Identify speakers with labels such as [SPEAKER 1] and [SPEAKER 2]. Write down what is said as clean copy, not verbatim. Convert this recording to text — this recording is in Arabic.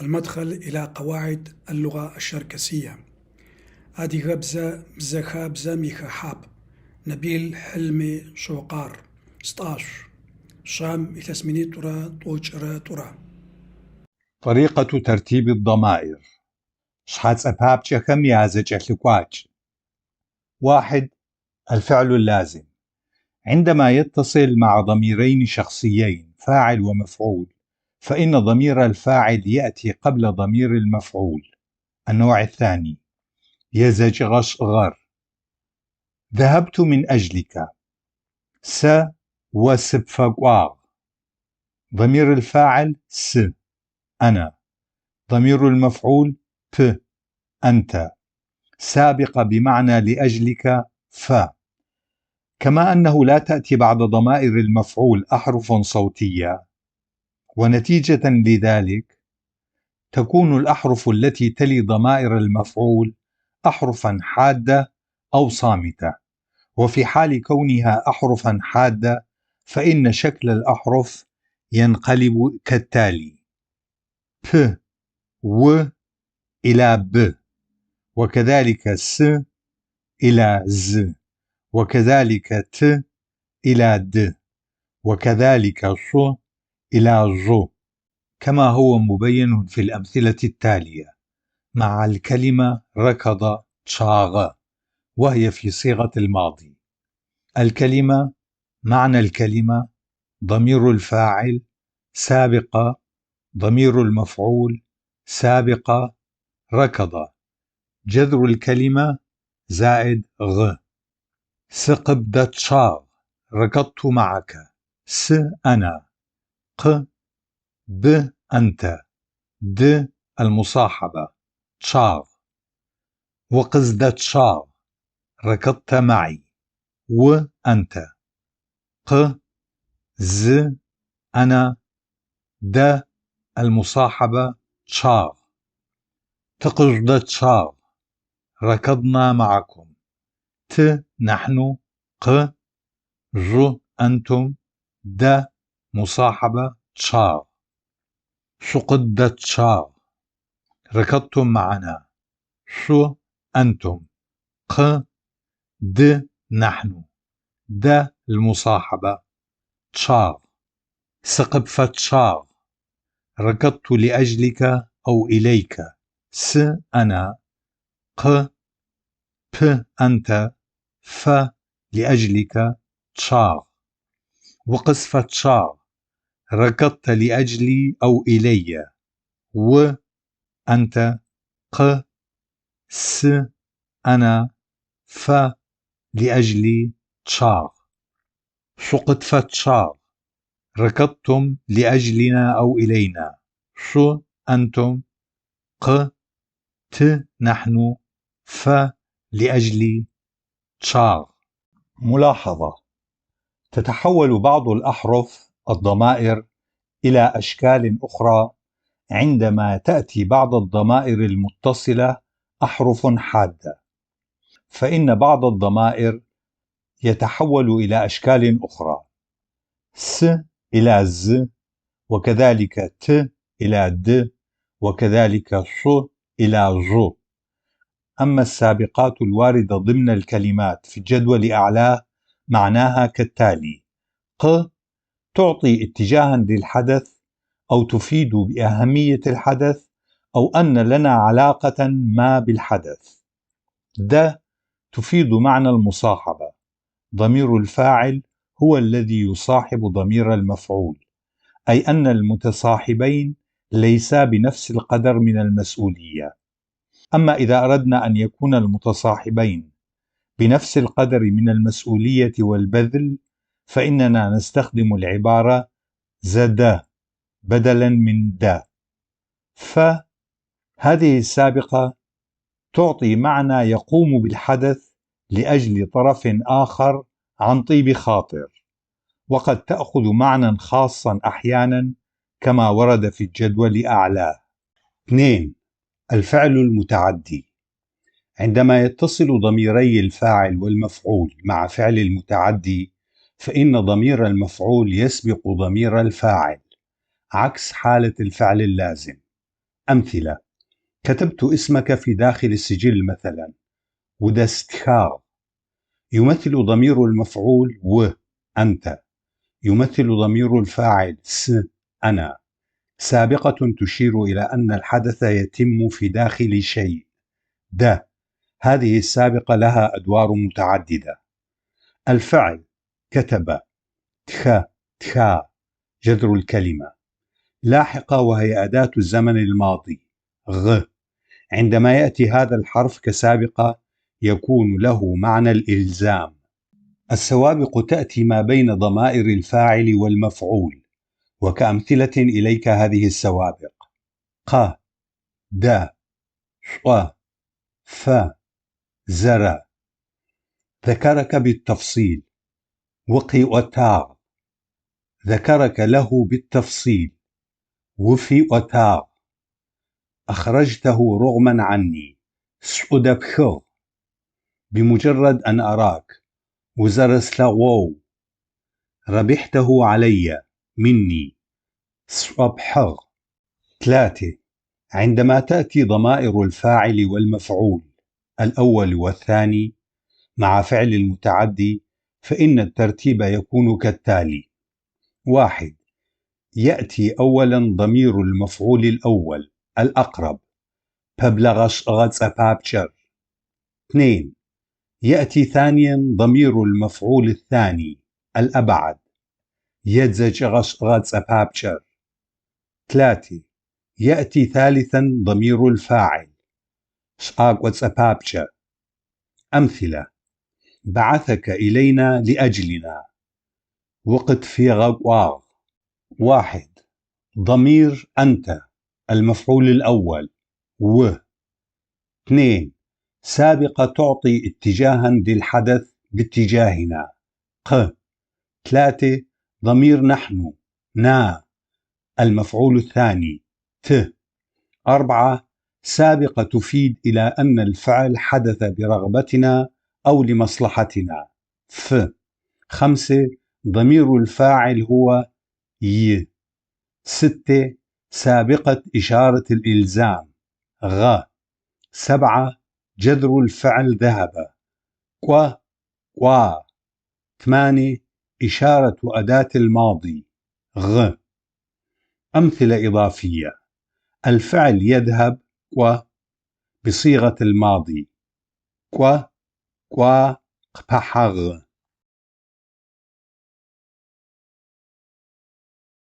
[SPEAKER 1] المدخل إلى قواعد اللغة الشركسية. هذه غبزة بزخابزة ميخا حاب نبيل حلمي شوقار 16 شام إتسميني ترى طوجرة ترى.
[SPEAKER 2] طريقة ترتيب الضمائر. شحات أبابتش كم يازج أخلقواج. 1. الفعل اللازم. عندما يتصل مع ضميرين شخصيين فاعل ومفعول، فإن ضمير الفاعل يأتي قبل ضمير المفعول. النوع الثاني: يزج غشغر. ذهبت من أجلك. س وسبفقواغ. ضمير الفاعل س أنا. ضمير المفعول ب أنت. سابق بمعنى لأجلك ف. كما أنه لا تأتي بعد ضمائر المفعول أحرف صوتية، ونتيجة لذلك تكون الأحرف التي تلي ضمائر المفعول أحرفا حادة أو صامتة. وفي حال كونها أحرفا حادة فإن شكل الأحرف ينقلب كالتالي: ب و إلى ب، وكذلك س إلى ز، وكذلك ت إلى د، وكذلك ص إلى ظ، كما هو مبين في الأمثلة التالية مع الكلمة ركض شاغ، وهي في صيغة الماضي. الكلمة: معنى الكلمة، ضمير الفاعل سابق، ضمير المفعول سابق، ركض. جذر الكلمة زائد غ. سقب شاغ، ركضت معك. س أنا. ق ب أنت. د المصاحبة شاغ. وقزدت شاغ، ركضت معي. و أنت. ق ز أنا. د المصاحبة شاغ. تقزدت شاغ، ركضنا معكم. ت نحن. ق ز أنتم. د مصاحبة شاغ. سقدت شاغ، ركضتم معنا. س أنتم. ق د نحن. د المصاحبة شاغ. سقبفت شاغ، ركضت لأجلك أو إليك. س أنا. ق ب أنت. ف لأجلك شاغ. وقصفت شاغ، ركضت لأجلي أو إلي. و أنت. ق س أنا. ف لأجلي شاغ. سقطفت شاغ، ركضتم لأجلنا أو إلينا. س أنتم. ق ت نحن. ف لأجلي شاغ. ملاحظة: تتحول بعض الأحرف الضمائر إلى أشكال أخرى عندما تأتي بعض الضمائر المتصلة أحرف حادة، فإن بعض الضمائر يتحول إلى أشكال أخرى: س إلى ز، وكذلك ت إلى د، وكذلك ص إلى ظ. أما السابقات الواردة ضمن الكلمات في الجدول أعلاه معناها كالتالي: ق تعطي اتجاها للحدث أو تفيد بأهمية الحدث أو أن لنا علاقة ما بالحدث. د تفيد معنى المصاحبة، ضمير الفاعل هو الذي يصاحب ضمير المفعول، أي أن المتصاحبين ليسا بنفس القدر من المسؤولية. أما إذا أردنا أن يكون المتصاحبين بنفس القدر من المسؤولية والبذل فإننا نستخدم العبارة زد بدلا من د. فهذه السابقة تعطي معنى يقوم بالحدث لأجل طرف آخر عن طيب خاطر، وقد تأخذ معنى خاصا أحيانا كما ورد في الجدول أعلاه. 2. الفعل المتعدي. عندما يتصل ضميري الفاعل والمفعول مع فعل المتعدي فإن ضمير المفعول يسبق ضمير الفاعل، عكس حالة الفعل اللازم. أمثلة: كتبت اسمك في داخل السجل مثلا. ودستخاغ يمثل ضمير المفعول أنت، يمثل ضمير الفاعل أنا، سابقة تشير إلى أن الحدث يتم في داخل شيء. هذه السابقة لها أدوار متعددة. الفعل كتب، تخا جذر الكلمة. لاحقة وهي أداة الزمن الماضي. عندما يأتي هذا الحرف كسابقة يكون له معنى الإلزام. السوابق تأتي ما بين ضمائر الفاعل والمفعول، وكأمثلة إليك هذه السوابق: ق، د، ش، ف، زر. ذكرك بالتفصيل. وقي وتاغ ذكرك له بالتفصيل. وفي وتاغ أخرجته رغما عني. سعود بخغ بمجرد أن أراك. وزرسلغو ربحته علي مني. سعبحغ. 3. عندما تأتي ضمائر الفاعل والمفعول الأول والثاني مع فعل المتعدي فإن الترتيب يكون كالتالي: 1. يأتي أولا ضمير المفعول الأول الأقرب. ببلغش غتس أبابشر. 2. يأتي ثانيا ضمير المفعول الثاني الأبعد. يدزج غتس أبابشر. 3. يأتي ثالثا ضمير الفاعل. شاق غتس أبابشر. أمثلة: بعثك إلينا لأجلنا. وقت في غواغ. 1. ضمير أنت المفعول الأول 2. سابقة تعطي اتجاها للحدث باتجاهنا 3. ضمير نحن نا المفعول الثاني 4. سابقة تفيد إلى أن الفعل حدث برغبتنا أو لمصلحتنا 5. ضمير الفاعل هو 6. سابقة إشارة الإلزام 7. جذر الفعل ذهب 8. إشارة أداة الماضي أمثلة إضافية: الفعل يذهب بصيغة الماضي قبحغ.